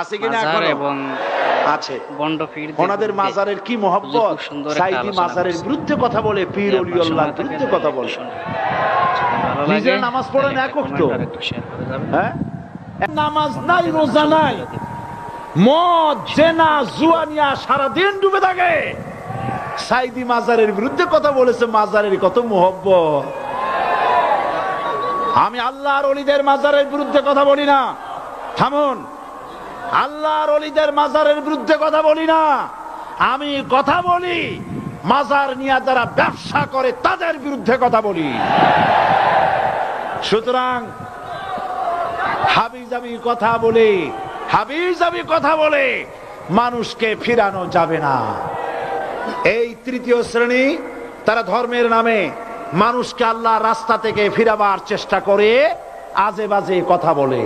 আছে কিনা মাজার এখনো? এবং আছে। বন্ড পীর ওনাদের মাজারের কি মহব্বত, সাইদি মাজারের বিরুদ্ধে কথা বলে, পীর ওলিউল্লাহর বিরুদ্ধে কথা বলে। নিজেরা নামাজ পড়েন এক ওয়াক্ত, হ্যাঁ? নামাজ নাই, রোজা নাই, মদ জেনা জুয়ানিয়া সারাদিন ডুবে থাকে, সাইদি মাজারের বিরুদ্ধে কথা বলেছে। মাজারের কত মহব্বত। আমি আল্লাহর ওলিদের মাজারের বিরুদ্ধে কথা বলি না, থামুন। আল্লাহর ওলিদের মাজারের বিরুদ্ধে কথা বলি না, আমি কথা বলি মাজার নিয়ে যারা ব্যবসা করে তাদের বিরুদ্ধে কথা বলি। সুতরাং হাবিজাবি কথা বলে মানুষকে ফিরানো যাবে না। এই তৃতীয় শ্রেণী, তারা ধর্মের নামে মানুষকে আল্লাহর রাস্তা থেকে ফিরাবার চেষ্টা করে, আজে বাজে কথা বলে,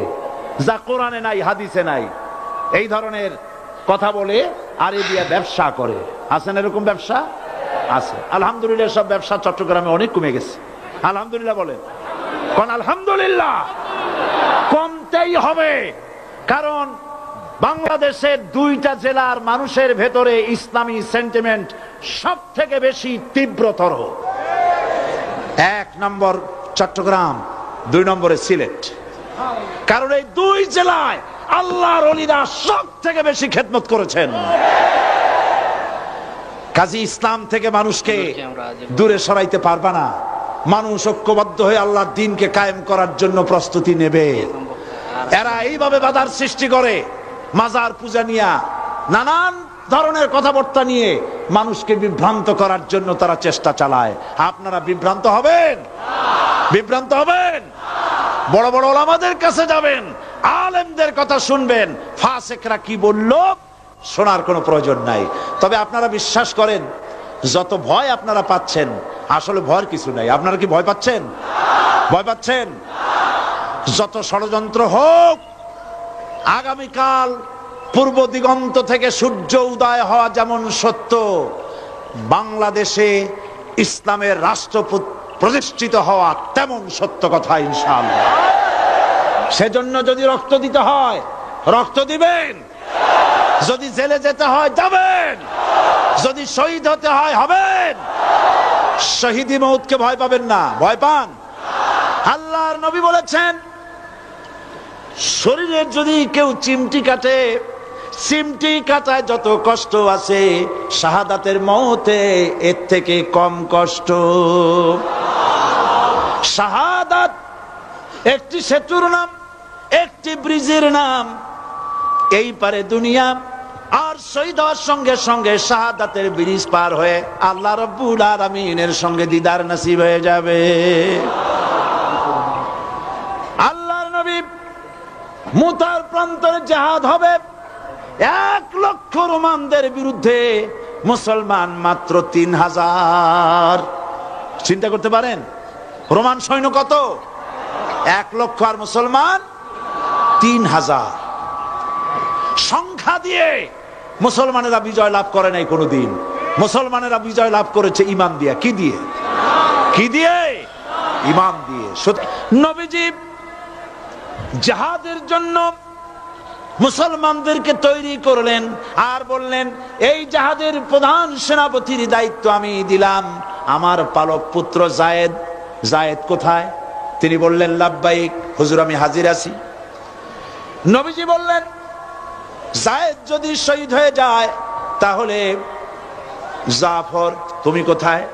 যা কোরআনে নাই হাদিসে নাই, এই ধরনের কথা বলে আর এ দিয়ে ব্যবসা করে। আছেন এরকম ব্যবসা? আছে। আলহামদুলিল্লাহ, সব ব্যবসা চট্টগ্রামে অনেক কমে গেছে। আলহামদুলিল্লাহ বলেন, কোন আলহামদুলিল্লাহ। কমতেই হবে, কারণ বাংলাদেশের 2টা জেলার মানুষের ভেতরে ইসলামী সেন্টিমেন্ট সব থেকে বেশি তীব্রতর। 1 নম্বর চট্টগ্রাম, 2 নম্বরে সিলেট। কারণ এই 2 জেলায় আল্লাহর ওলিরা সব থেকে বেশি খেদমত করেছেন। কাজী ইসলাম থেকে মানুষকে দূরে সরাইতে পারবা না। মানুষ ঐক্যবদ্ধ হয়ে আল্লাহর দ্বীনকে কায়েম করার জন্য প্রস্তুতি নেবে। এরা এইভাবে বাধার সৃষ্টি করে, মাজার পূজা নিয়ে, নানান ধরনের কথাবার্তা নিয়ে মানুষকে বিভ্রান্ত করার জন্য তারা চেষ্টা চালায়। আপনারা বিভ্রান্ত হবেন? বিভ্রান্ত হবেন? বড় বড় ওলামাদের কাছে যাবেন, আলেমদের কথা শুনবেন, ফাসেকরা কি বলল শোনার কোনো প্রয়োজন নাই। তবে আপনারা বিশ্বাস করেন, যত ভয় আপনারা পাচ্ছেন, আসলে ভয়ের কিছু নাই। আপনারা কি ভয় পাচ্ছেন? ভয় পাচ্ছেন? যত ষড়যন্ত্র হোক, আগামীকাল পূর্ব দিগন্ত থেকে সূর্য উদয় হওয়া যেমন সত্য, বাংলাদেশে ইসলামের রাষ্ট্র প্রতিষ্ঠিত হওয়া তেমন সত্য কথা ইনশাআল্লাহ। সেজন্য যদি রক্ত দিতে হয় রক্ত দিবেন, যদি জেলে যেতে হয় যাবেন, যদি শহীদ হতে হয় হবেন। শহীদি মউতকে ভয় পাবেন না। ভয় পান? আল্লাহর নবী বলেছেন, শরীরের যদি কেউ চিমটি কাটে, চিমটি কাটায় যত কষ্ট আছে, শাহাদাতের মওতে এর থেকে কম কষ্ট। শাহাদাত একটি সেতুর নাম, একটি ব্রিজের নাম। এই পারে দুনিয়া, আর শহীদ হওয়ার সঙ্গে সঙ্গে শাহাদাতের ব্রিজ পার হয়ে আল্লাহ রাব্বুল আলামিনের সঙ্গে দিদার নসিব হয়ে যাবে। আল্লাহর নবী মুতার প্রান্তরে জিহাদ হবে, 1 লক্ষ রোমানদের বিরুদ্ধে, মুসলমান মাত্র 3000। চিন্তা করতে পারেন রোমান সৈন্য কত? 1 লক্ষ আর মুসলমান 3000। সংখ্যা দিয়ে মুসলমানেরা বিজয় লাভ করে নাই কোনোদিন। মুসলমানেরা বিজয় লাভ করেছে ঈমান দিয়ে। কি দিয়ে? কি দিয়ে? ঈমান দিয়ে। নবীজি জিহাদের জন্য মুসলমানদেরকে তৈরি করলেন আর বললেন, এই জিহাদের প্রধান সেনাপতির দায়িত্ব আমি দিলাম আমার পালক পুত্র যায়েদ। যায়েদ কোথায়? তিনি বললেন, লাব্বাইক হুজুর, আমি হাজির আছি। নবীজি বললেন, যায়েদ যদি শহীদ হয়ে যায় তাহলে জাফর তুমি কোথায়?